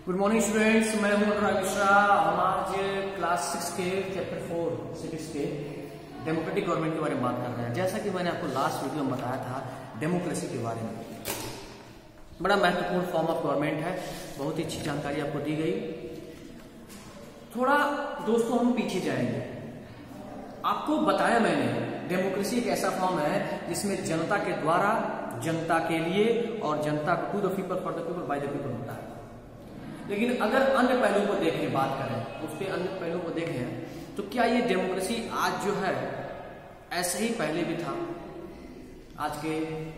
Good morning students, मैं हूं अनुराग मिश्रा। हम आज क्लास 6 के चैप्टर 4 सिविक्स के डेमोक्रेटिक गवर्नमेंट के बारे में बात कर रहे हैं। जैसा कि मैंने आपको लास्ट वीडियो में बताया था डेमोक्रेसी के बारे में, बड़ा महत्वपूर्ण फॉर्म ऑफ गवर्नमेंट है, बहुत ही अच्छी जानकारी आपको दी गई। थोड़ा दोस्तों हम पीछे जाएंगे। आपको बताया मैंने डेमोक्रेसी एक ऐसा फॉर्म है जिसमें जनता के द्वारा, जनता के लिए और जनता to the people, for the people, by the people होता है। लेकिन अगर अन्य पहलुओं को देखें, बात करें उस पर, अन्य पहलुओं को देखें तो क्या ये डेमोक्रेसी आज जो है ऐसे ही पहले भी था? आज के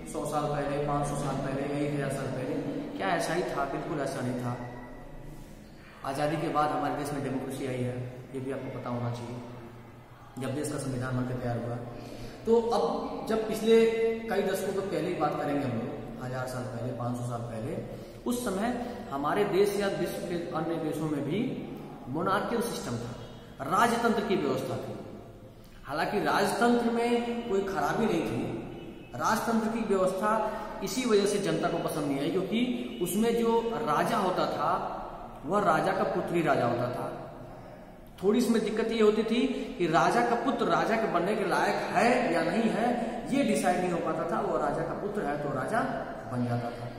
100 साल पहले, 500 साल पहले, 1000 साल पहले क्या ऐसा ही था? बिल्कुल ऐसा नहीं था। आजादी के बाद हमारे देश में डेमोक्रेसी आई है, ये भी आपको पता होना चाहिए, जब देश का संविधान बनकर तैयार हुआ। तो अब जब पिछले कई दशकों तक पहले की बात करेंगे हम लोग, 1000 साल पहले, 500 साल पहले, उस समय हमारे देश या विश्व के अन्य देशों में भी मोनार्कियल सिस्टम था, राजतंत्र की व्यवस्था थी। हालांकि राजतंत्र में कोई खराबी नहीं थी, राजतंत्र की व्यवस्था इसी वजह से जनता को पसंद नहीं आई क्योंकि उसमें जो राजा होता था वह राजा का पुत्र ही राजा होता था। थोड़ी इसमें दिक्कत ये होती थी कि राजा का पुत्र राजा के बनने के लायक है या नहीं है, ये डिसाइड नहीं हो पाता था। वो राजा का पुत्र है तो राजा बन जाता था।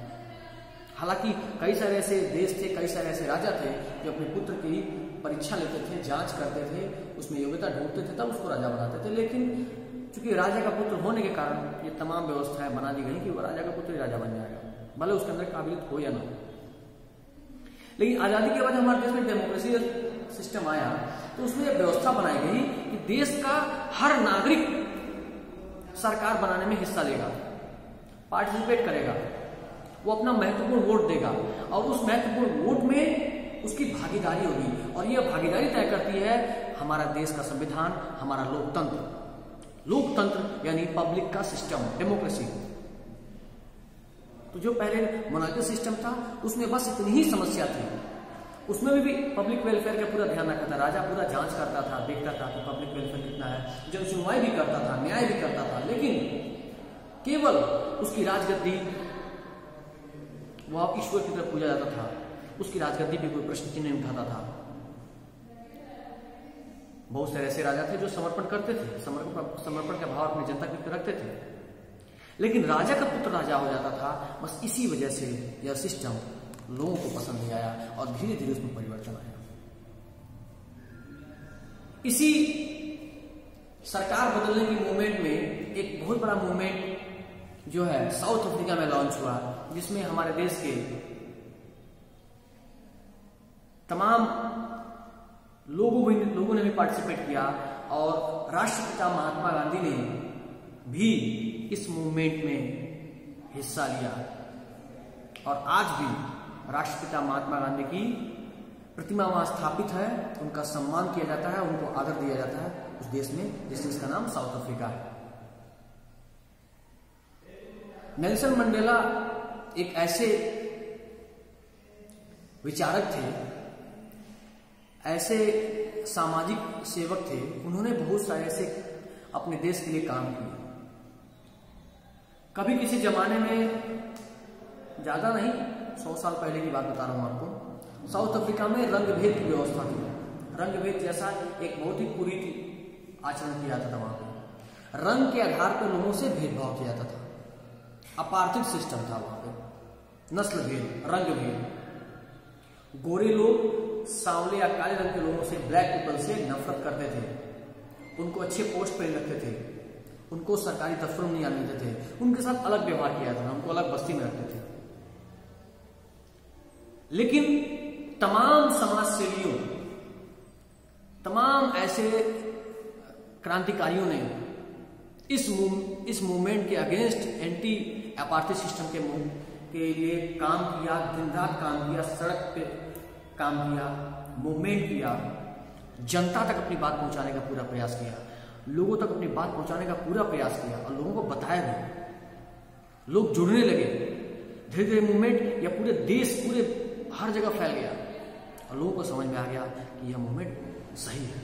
हालांकि कई सारे ऐसे देश थे, कई सारे ऐसे राजा थे जो अपने पुत्र की परीक्षा लेते थे, जांच करते थे, उसमें योग्यता ढूंढते थे, तब उसको राजा बनाते थे। लेकिन चूंकि राजा का पुत्र होने के कारण ये तमाम व्यवस्थाएं बना दी गई कि वो राजा का पुत्र ही राजा बन जाएगा, भले उसके अंदर काबिलियत हो या ना हो। लेकिन आजादी के बाद हमारे देश में डेमोक्रेसी सिस्टम आया तो उसमें एक व्यवस्था बनाई गई कि देश का हर नागरिक सरकार बनाने में हिस्सा लेगा, पार्टिसिपेट करेगा, वो अपना महत्वपूर्ण वोट देगा और उस महत्वपूर्ण वोट में उसकी भागीदारी होगी और यह भागीदारी तय करती है हमारा देश का संविधान, हमारा लोकतंत्र। लोकतंत्र यानी पब्लिक का सिस्टम, डेमोक्रेसी। तो जो पहले मोनार्कियल सिस्टम था उसमें बस इतनी ही समस्या थी, उसमें भी पब्लिक वेलफेयर का पूरा ध्यान रखा था। राजा पूरा जांच करता था, देखता था कि पब्लिक वेलफेयर कितना है, जन सुनवाई भी करता था, न्याय भी करता था। लेकिन केवल उसकी राजगद्दी, वह ईश्वर की तरफ पूजा जाता था, उसकी राजगद्दी पे कोई प्रश्न चिन्ह नहीं उठाता था। बहुत सारे ऐसे राजा थे जो समर्पण करते थे, समर्पण का भाव अपनी जनता के रखते थे। लेकिन राजा का पुत्र राजा हो जाता था, बस इसी वजह से यह सिस्टम लोगों को पसंद नहीं आया और धीरे धीरे उसमें परिवर्तन आया। इसी सरकार बदलने की मूवमेंट में एक बहुत बड़ा मूवमेंट जो है साउथ अफ्रीका में लॉन्च हुआ, जिसमें हमारे देश के तमाम लोगों ने भी पार्टिसिपेट किया और राष्ट्रपिता महात्मा गांधी ने भी इस मूवमेंट में हिस्सा लिया। और आज भी राष्ट्रपिता महात्मा गांधी की प्रतिमा वहां स्थापित है, उनका सम्मान किया जाता है, उनको आदर दिया जाता है उस देश में, जिसका नाम साउथ अफ्रीका है। नेल्सन मंडेला एक ऐसे विचारक थे, ऐसे सामाजिक सेवक थे, उन्होंने बहुत सारे ऐसे अपने देश के लिए काम किए। कभी किसी जमाने में, ज्यादा नहीं, 100 साल पहले की बात बता रहा हूं आपको, साउथ अफ्रीका में रंगभेद की व्यवस्था थी। रंगभेद जैसा एक बहुत ही कुरीति आचरण किया जाता था वहां पे। रंग के आधार पर लोगों से भेदभाव किया जाता था, अपार्थिव सिस्टम था वहां पे, नस्ल भेद, रंग भेद। गोरे लोग सांवले या काले रंग के लोगों से, ब्लैक पीपल से नफरत करते थे, उनको अच्छे पोस्ट पर रखते थे, उनको सरकारी दफ्तरों में नहीं आने देते थे, उनके साथ अलग व्यवहार किया जाता था, उनको अलग बस्ती में रखते थे। लेकिन तमाम समाजसेवियों, तमाम ऐसे क्रांतिकारियों ने इस मूवमेंट के अगेंस्ट, एंटी अपार्थिव सिस्टम के लिए काम किया, दिन रात काम किया, सड़क पे काम किया, मूवमेंट किया, जनता तक अपनी बात पहुंचाने का पूरा प्रयास किया, लोगों तक अपनी बात पहुंचाने का पूरा प्रयास किया और लोगों को बताया भी। लोग जुड़ने लगे, धीरे धीरे मूवमेंट या पूरे देश, पूरे हर जगह फैल गया और लोगों को समझ में आ गया कि यह मूवमेंट सही है।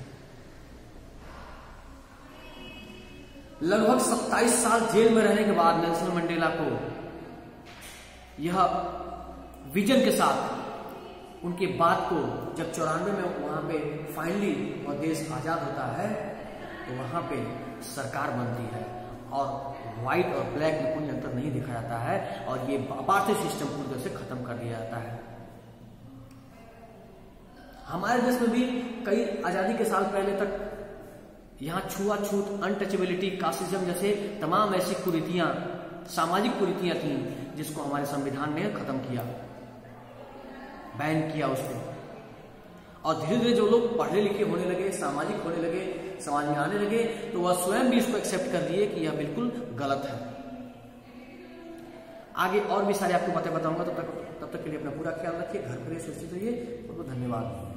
लगभग 27 साल जेल में रहने के बाद नेल्सन मंडेला को यह विजन के साथ उनके बाद को जब 94 में वहां पे फाइनली और देश आजाद होता है तो वहां पे सरकार बनती है और व्हाइट और ब्लैक में कोई अंतर नहीं दिखा जाता है और ये अपार्थाइड सिस्टम पूरी तरह से खत्म कर दिया जाता है। हमारे देश में भी कई आजादी के साल पहले तक यहाँ छुआछूत, अनटचेबिलिटी, कास्टिज्म जैसे तमाम ऐसी कुरीतियां, सामाजिक कुरीतियां थी जिसको हमारे संविधान ने खत्म किया, बैन किया उसको। और धीरे धीरे जो लोग पढ़े लिखे होने लगे, सामाजिक होने लगे, समाज में आने लगे, तो वह स्वयं भी इसको एक्सेप्ट कर दिए कि यह बिल्कुल गलत है। आगे और भी सारे आपको बातें बताऊंगा, तब तक के लिए अपना पूरा ख्याल रखिए, घर पर सुरक्षित रहिए। बहुत बहुत धन्यवाद।